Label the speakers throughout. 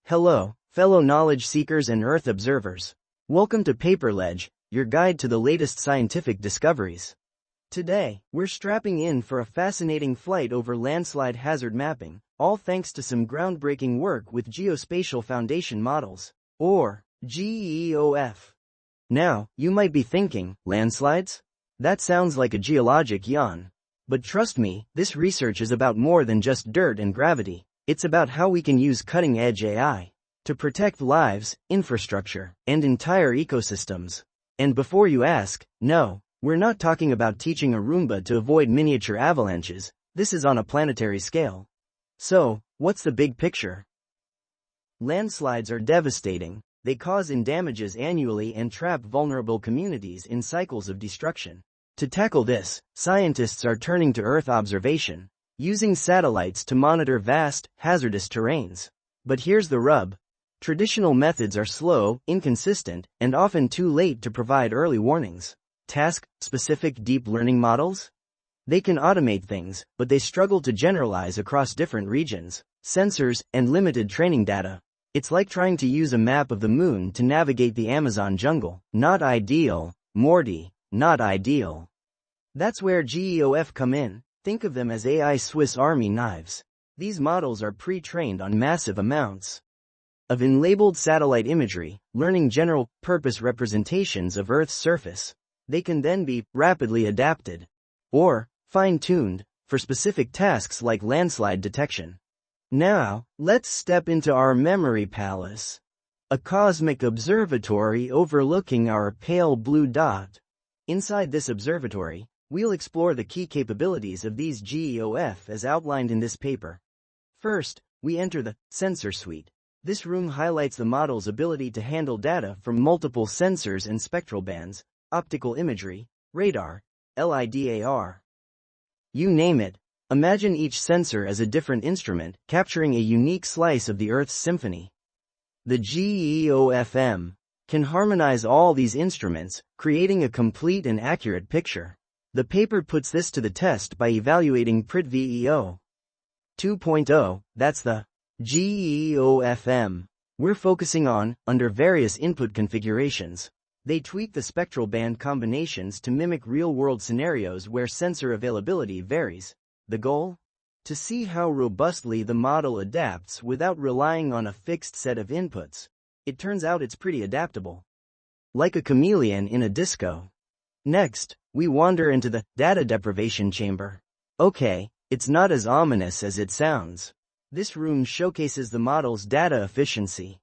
Speaker 1: Hello, fellow knowledge seekers and Earth observers. Welcome to PaperLedge, your guide to the latest scientific discoveries. Today, we're strapping in for a fascinating flight over landslide hazard mapping, all thanks to some groundbreaking work with Geospatial Foundation Models, or GEOF. Now, you might be thinking, landslides? That sounds like a geologic yawn. But trust me, this research is about more than just dirt and gravity. It's about how we can use cutting-edge AI to protect lives, infrastructure, and entire ecosystems. And before you ask, no, we're not talking about teaching a Roomba to avoid miniature avalanches. This is on a planetary scale. So, what's the big picture? Landslides are devastating. They cause damages annually and trap vulnerable communities in cycles of destruction. To tackle this, scientists are turning to Earth observation, using satellites to monitor vast, hazardous terrains. But here's the rub. Traditional methods are slow, inconsistent, and often too late to provide early warnings. Task-specific deep learning models? They can automate things, but they struggle to generalize across different regions, sensors, and limited training data. It's like trying to use a map of the moon to navigate the Amazon jungle. Not ideal, Morty, not ideal. That's where GEOF come in. Think of them as AI Swiss Army knives. These models are pre-trained on massive amounts of unlabeled satellite imagery, learning general-purpose representations of Earth's surface. They can then be rapidly adapted or fine-tuned for specific tasks like landslide detection. Now, let's step into our memory palace, a cosmic observatory overlooking our pale blue dot. Inside this observatory, we'll explore the key capabilities of these GEOF as outlined in this paper. First, we enter the sensor suite. This room highlights the model's ability to handle data from multiple sensors and spectral bands, optical imagery, radar, LIDAR. You name it. Imagine each sensor as a different instrument, capturing a unique slice of the Earth's symphony. The GeoFM can harmonize all these instruments, creating a complete and accurate picture. The paper puts this to the test by evaluating PRIT-VEO 2.0, that's the GeoFM we're focusing on, under various input configurations. They tweak the spectral band combinations to mimic real-world scenarios where sensor availability varies. The goal? To see how robustly the model adapts without relying on a fixed set of inputs. It turns out it's pretty adaptable. Like a chameleon in a disco. Next, we wander into the data deprivation chamber. Okay, it's not as ominous as it sounds. This room showcases the model's data efficiency.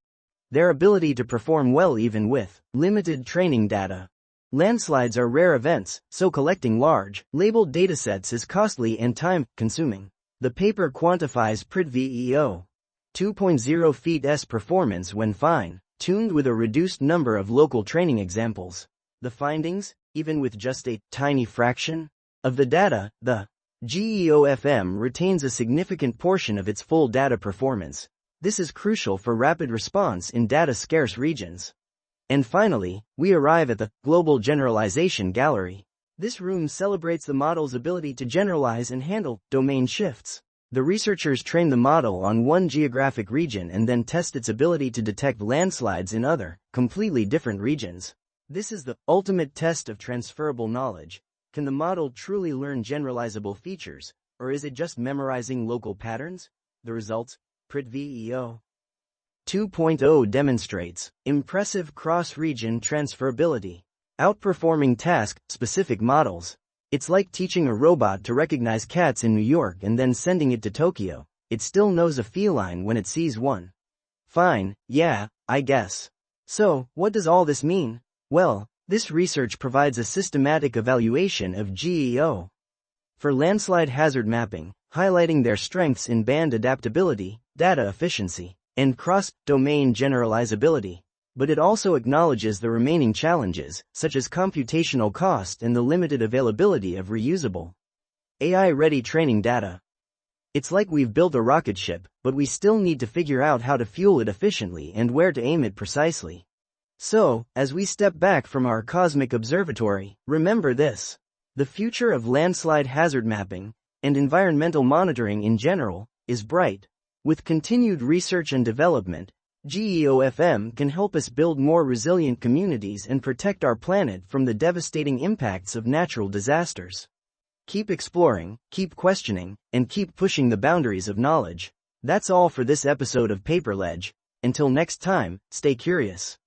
Speaker 1: Their ability to perform well even with limited training data. Landslides are rare events, so collecting large, labeled datasets is costly and time-consuming. The paper quantifies PRIT-VEO 2.0 feet's performance when fine-tuned with a reduced number of local training examples. The findings? Even with just a tiny fraction of the data, the GeoFM retains a significant portion of its full data performance. This is crucial for rapid response in data-scarce regions. And finally, we arrive at the Global Generalization Gallery. This room celebrates the model's ability to generalize and handle domain shifts. The researchers train the model on one geographic region and then test its ability to detect landslides in other, completely different regions. This is the ultimate test of transferable knowledge. Can the model truly learn generalizable features, or is it just memorizing local patterns? The results? PRIT-VEO 2.0 demonstrates impressive cross-region transferability, outperforming task-specific models. It's like teaching a robot to recognize cats in New York and then sending it to Tokyo. It still knows a feline when it sees one. Fine, yeah, I guess. So, what does all this mean? Well, this research provides a systematic evaluation of GEO for landslide hazard mapping, highlighting their strengths in band adaptability, data efficiency, and cross-domain generalizability. But it also acknowledges the remaining challenges, such as computational cost and the limited availability of reusable, AI-ready training data. It's like we've built a rocket ship, but we still need to figure out how to fuel it efficiently and where to aim it precisely. So, as we step back from our cosmic observatory, remember this. The future of landslide hazard mapping, and environmental monitoring in general, is bright. With continued research and development, GeoFM can help us build more resilient communities and protect our planet from the devastating impacts of natural disasters. Keep exploring, keep questioning, and keep pushing the boundaries of knowledge. That's all for this episode of PaperLedge. Until next time, stay curious.